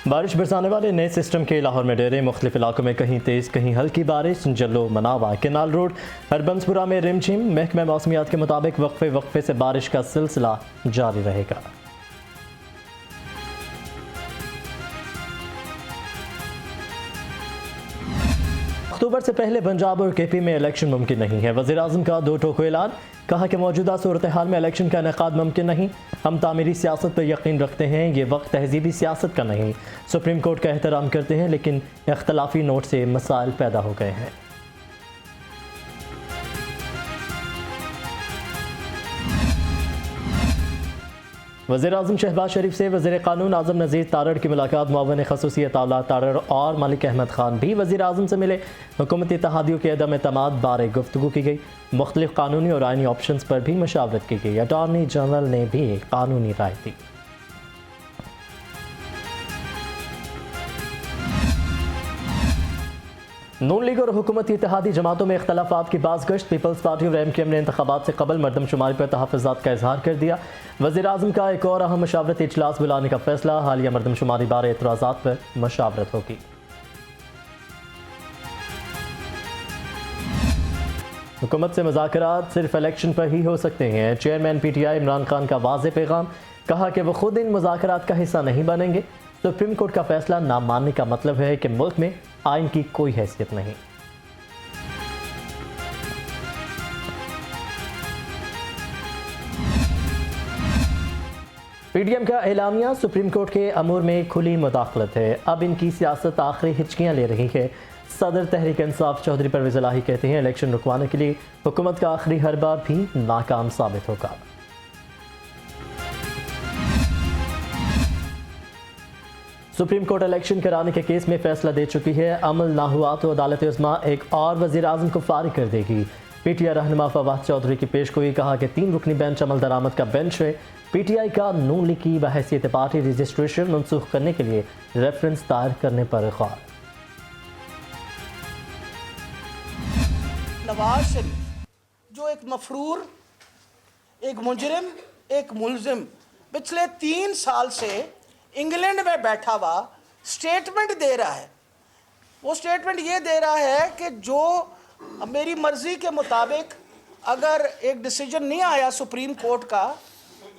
बारिश बरसाने वाले नए सिस्टम के लाहौर में डेरे मुख्तलिफ इलाकों में कहीं तेज़ कहीं हल्की बारिश। जल्लो मनावा केनाल रोड हरबंसपुरा में रिमझिम। महकमा मौसमियात के मुताबिक वक्फे वक्फे से बारिश का सिलसिला जारी रहेगा। अक्टूबर से पहले पंजाब और केपी में इलेक्शन मुमकिन नहीं है। वज़ीर आज़म का दो टोको ऐलान। कहा कि मौजूदा सूरत हाल में इलेक्शन का इनेकाद मुमकिन नहीं। हम तामीरी सियासत पर यकीन रखते हैं। ये वक्त तहजीबी सियासत का नहीं। सुप्रीम कोर्ट का एहतराम करते हैं, लेकिन इख्तलाफी नोट से मसाइल पैदा हो गए हैं। वज़ीर आज़म शहबाज शरीफ से वज़ीर क़ानून आज़म नज़ीर तारड़ की मुलाकात। मुआवन ख़ुसूसियत आला तारड़ और मलिक अहमद ख़ान भी वज़ीर आज़म से मिले। हुकूमती इत्तेहादियों के अदम एतमाद बारे गुफ्तगू की गई। मुख्तलिफ कानूनी और आइनी ऑप्शंस पर भी मशावरत की गई। अटॉर्नी जनरल ने भी कानूनी राय दी। नून लीग और हुकूमती इत्तेहादी जमातों में इख्तलाफात की बाज़गश्त। पीपल्स पार्टी और MKM ने इंतखाबात से कबल मरदमशुमारी पर तहफ़्फ़ुज़ात का इजहार कर दिया। वज़ीर आज़म का एक और अहम मशावरती इजलास बुलाने का फैसला। हालिया मरदमशुमारी बारे एतराज़ात पर मशावरत होगी। हुकूमत से मुज़ाकरात सिर्फ इलेक्शन पर ही हो सकते हैं। चेयरमैन PTI इमरान खान का वाज़ेह पैगाम। कहा कि वो खुद इन मुज़ाकरात का हिस्सा नहीं बनेंगे। सुप्रीम कोर्ट का फैसला ना मानने का मतलब है कि मुल्क में आइन की कोई हैसियत नहीं। PDM का एलामिया। सुप्रीम कोर्ट के अमूर में खुली मुदाखलत है। अब इनकी सियासत आखिरी हिचकियां ले रही है। सदर तहरीक इंसाफ चौधरी परवेज़ इलाही कहते हैं इलेक्शन रुकवाने के लिए हुकूमत का आखिरी हरबा भी नाकाम साबित होगा। सुप्रीम कोर्ट इलेक्शन कराने के केस में फैसला दे चुकी है। अमल ना हुआ तो अदालत उस्मा एक और वज़ीर आज़म को फारिग कर देगी। PTI रहनुमा फवाद चौधरी की पेशगोई। कहा कि 3 रुकनी बेंच अमल दरामद का बेंच है। PTI का नून लीग की बहैसियत पार्टी रजिस्ट्रेशन मनसूख करने के लिए रेफरेंस दायर करने पर गौर। नवाज शरीफ जो एक मफरूर, एक मुजरिम, एक मुलजिम पिछले 3 साल से इंग्लैंड में बैठा हुआ स्टेटमेंट दे रहा है। वो स्टेटमेंट ये दे रहा है कि जो मेरी मर्ज़ी के मुताबिक अगर एक डिसीजन नहीं आया सुप्रीम कोर्ट का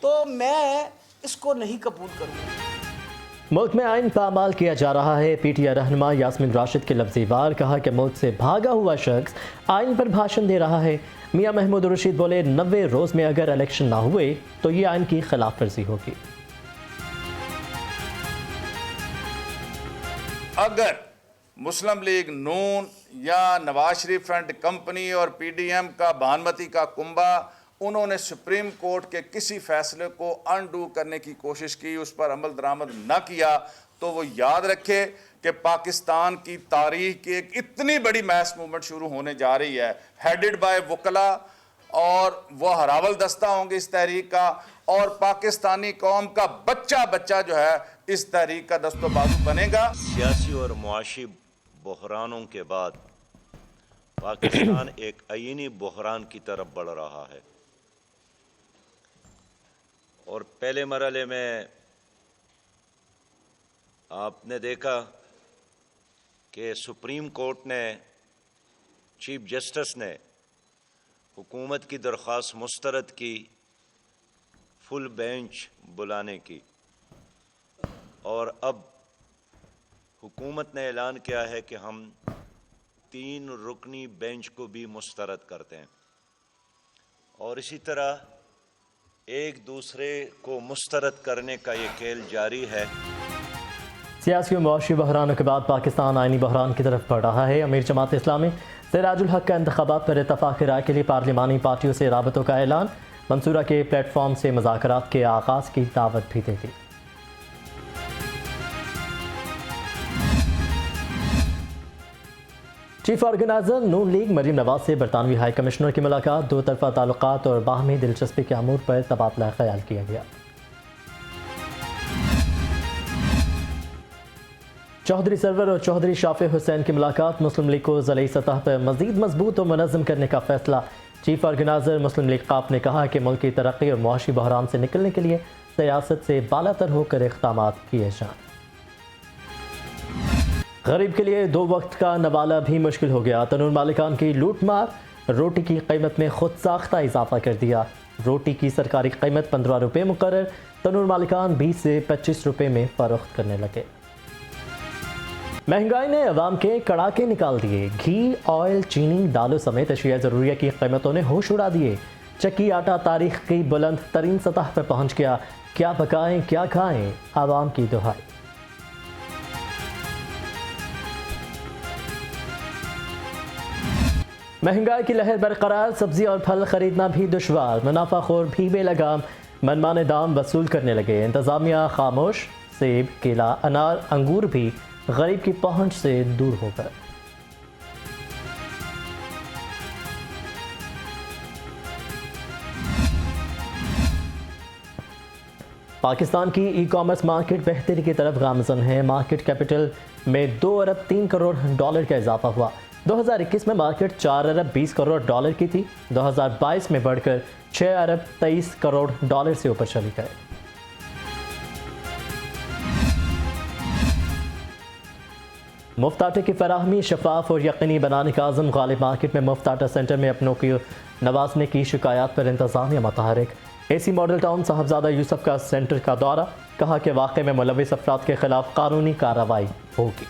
तो मैं इसको नहीं कबूल करूँगा। मुल्क में आइन पामाल किया जा रहा है। PTI रहनुमा यास्मीन राशिद के लफ्ज़ी वार। कहा कि मुल्क से भागा हुआ शख्स आइन पर भाषण दे रहा है। मियाँ महमूद रशीद बोले 90 रोज़ में अगर इलेक्शन ना हुए तो ये आइन की खिलाफ वर्जी होगी। अगर मुस्लिम लीग नून या नवाज शरीफ फ्रंट कंपनी और PDM का भानुमती का कुंबा उन्होंने सुप्रीम कोर्ट के किसी फैसले को अनडू करने की कोशिश की, उस पर अमल दरामद न किया, तो वो याद रखे कि पाकिस्तान की तारीख की एक इतनी बड़ी मैस मूवमेंट शुरू होने जा रही है, हेडेड बाय वकला, और वो हरावल दस्ता होंगे इस तहरीक का, और पाकिस्तानी कौम का बच्चा बच्चा जो है इस तहरीक का दस्तो बाजू बनेगा। सियासी और मुआशी बहरानों के बाद पाकिस्तान एक आईनी बहरान की तरफ बढ़ रहा है, और पहले मरहले में आपने देखा कि सुप्रीम कोर्ट ने, चीफ जस्टिस ने हुकूमत की दरख्वास्त मुस्तरद की फुल बेंच बुलाने की, और अब हुकूमत ने ऐलान किया है कि हम 3 रुकनी बेंच को भी मुस्तरद करते हैं, और इसी तरह एक दूसरे को मुस्तरद करने का ये खेल जारी है। सियासी और मुआशी बहरानों के बाद पाकिस्तान आइनी बहरान की तरफ बढ़ रहा है। अमीर जमात इस्लामी सिराजुल हक का इंतखाबात पर इत्तफाक़ राय के लिए पार्लिमानी पार्टियों से राबतों का ऐलान। मंसूरा के प्लेटफॉर्म से मुज़ाकरात के आगाज़ की दावत भी दे दी। चीफ ऑर्गेनाइजर नून लीग मरीम नवाज से बरतानवी हाई कमिश्नर की मुलाकात। 2 तरफ़ा ताल्लुकात और बाहमी दिलचस्पी के अमूर पर तबादला ख्याल किया गया। चौधरी सरवर और चौधरी शाफे हुसैन की मुलाकात। मुस्लिम लीग को ज़िली सतह पर मज़ीद मजबूत और मुनज़्ज़म करने का फैसला। चीफ ऑर्गेनाइजर मुस्लिम लीग काफ ने कहा कि मुल्क की तरक्की और मुआशी बहरान से निकलने के लिए सियासत से बालातर होकर इक़दामात किए जाएं। गरीब के लिए 2 वक्त का नवाला भी मुश्किल हो गया। तनूर मालिकान की लूटमार, रोटी की कीमत में खुद साख्ता इजाफा कर दिया। रोटी की सरकारी कीमत 15 रुपये मुकर्रर, तनूर मालिकान 20 से 25 रुपये में फरोख्त करने लगे। महंगाई ने अवाम के कड़ाके निकाल दिए। घी, ऑयल, चीनी, दालों समेत अशिया ज़रूरिया की कीमतों ने होश उड़ा दिए। चक्की आटा तारीख की बुलंद तरीन सतह पर पहुंच गया। क्या पकाएं क्या खाएं, आवाम की दुहाई। महंगाई की लहर बरकरार, सब्जी और फल खरीदना भी दुश्वार। मुनाफाखोर भी बेलगाम मनमाने दाम वसूल करने लगे। इंतजामिया खामोश, सेब, केला, अनार, अंगूर भी गरीब की पहुंच से दूर हो गए। पाकिस्तान की ई कॉमर्स मार्केट बेहतरी की तरफ गामज़न है। मार्केट कैपिटल में 2 अरब 3 करोड़ डॉलर का इजाफा हुआ। 2021 में मार्केट 4 अरब 20 करोड़ डॉलर की थी। 2022 में बढ़कर 6 अरब 23 करोड़ डॉलर से ऊपर चली गई। मुफ्त आटे की फराहमी शफाफ और यकीनी बनाने का आज़म। गालिब मार्केट में मुफ्त आटा सेंटर में अपनों की नवाजने की शिकायत पर इंतजामिया मुतहरिक। एसी मॉडल टाउन साहबजादा यूसुफ का सेंटर का दौरा, कहा कि वाक़े में मुलविस अफराद के खिलाफ कानूनी कार्रवाई होगी।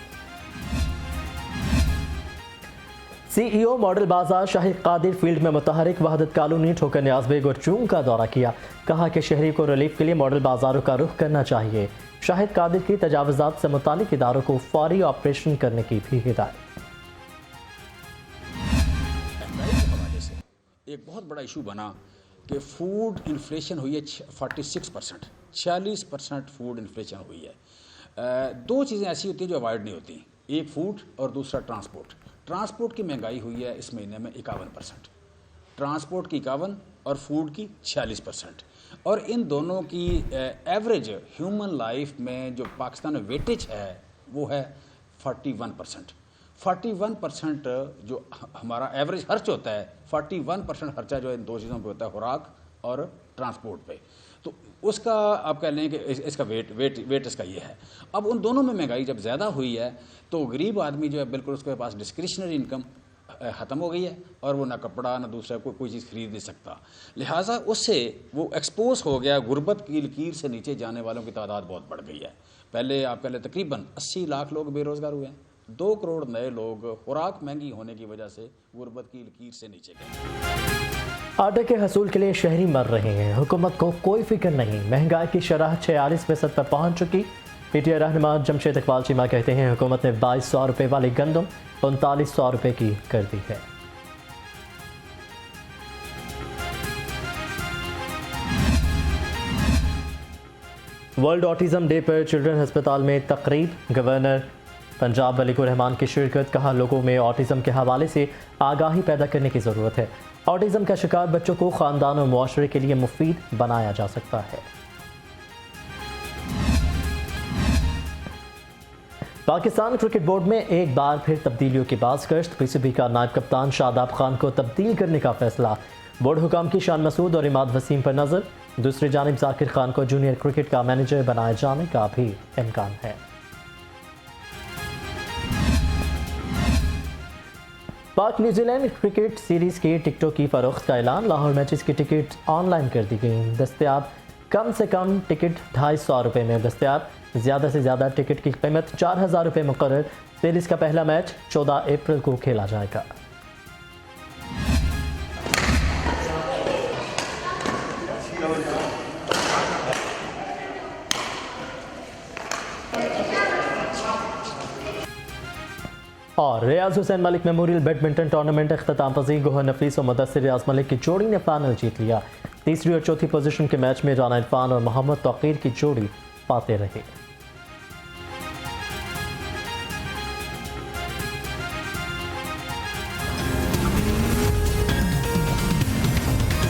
CEO मॉडल बाजार शाहिद कादिर फील्ड में मुतहरिक। वहदत कॉलोनी ठोकर न्याज बेग और चूंग का दौरा किया, कहा कि शहरी को रिलीफ के लिए मॉडल बाजारों का रुख करना चाहिए। शाहिद कादिर की तजावुज़ात से मुतालिक इदारों को फौरी ऑपरेशन करने की भी हिदायत। महंगाई के हवाले से एक बहुत बड़ा इशू बना कि फूड इन्फ्लेशन हुई है 46%, 46% फूड इन्फ्लेशन हुई है। 2 चीज़ें ऐसी होती हैं जो अवॉइड नहीं होती, एक फूड और दूसरा ट्रांसपोर्ट। ट्रांसपोर्ट की महंगाई हुई है इस महीने में 51%, ट्रांसपोर्ट की 51 और फूड की 46%। और इन दोनों की एवरेज ह्यूमन लाइफ में जो पाकिस्तान में वेटेज है वो है 41%। 41% जो हमारा एवरेज खर्च होता है, 41% खर्चा जो है इन 2 चीज़ों पे होता है, खुराक और ट्रांसपोर्ट पे। तो उसका आप कह लें कि इसका वेट इसका ये है। अब उन दोनों में महंगाई जब ज़्यादा हुई है तो गरीब आदमी जो है बिल्कुल उसके पास डिस्क्रिशनरी इनकम ख़त्म हो गई है और वो ना कपड़ा ना दूसरा कोई चीज़ खरीद नहीं सकता। लिहाजा उससे वो एक्सपोज हो गया, गुर्बत की लकीर से नीचे जाने वालों की तादाद बहुत बढ़ गई है। पहले आप कह लें तकरीबन 80 लाख लोग बेरोज़गार हुए हैं, 2 करोड़ नए लोग खुराक महंगी होने की वजह से गुर्बत की लकीर से नीचे गए। आटे के हसूल के लिए शहरी मर रहे हैं, हुकूमत को कोई फिक्र नहीं। महंगाई की शरह 46% पर पहुँच चुकी। PTI रहनुमा जमशेद इकबाल चीमा कहते हैं हुकूमत ने 2200 रुपये वाली गंदम 3900 रुपये की कर दी है। वर्ल्ड ऑटिज़म डे पर चिल्ड्रन अस्पताल में तकरीब, गवर्नर पंजाब मलिकुर रहमान की शिरकत। कहा लोगों में ऑटिज़म के हवाले से आगाही पैदा करने की ज़रूरत है। ऑटिज़म का शिकार बच्चों को ख़ानदान और मुआशरे के लिए मुफीद बनाया जा सकता है। पाकिस्तान क्रिकेट बोर्ड में एक बार फिर तब्दीलियों की बाज़गश्त। PCB का नायब कप्तान शादाब खान को तब्दील करने का फैसला। बोर्ड हुकाम की शान मसूद और इमाद वसीम पर नज़र। दूसरी जानिब जाकिर खान को जूनियर क्रिकेट का मैनेजर बनाए जाने का भी इम्कान है। पाक न्यूजीलैंड क्रिकेट सीरीज़ की टिकटों की फ़रोख्त का ऐलान। लाहौर मैचेस की टिकट ऑनलाइन कर दी गई। दस्तयाब कम से कम टिकट 250 रुपये में दस्तयाब। ज़्यादा से ज़्यादा टिकट की कीमत 4000 रुपये मुकर्रर। सीरीज़ का पहला मैच 14 अप्रैल को खेला जाएगा। और Riyaz Hussain Malik memorial badminton tournament अख्ताम पजीर। गोहर नफीस और मुदस्सिर रियाज मलिक की जोड़ी ने फाइनल जीत लिया। तीसरी और चौथी पोजीशन के मैच में राना इरफान और मोहम्मद तौकीर की जोड़ी पाते रहे।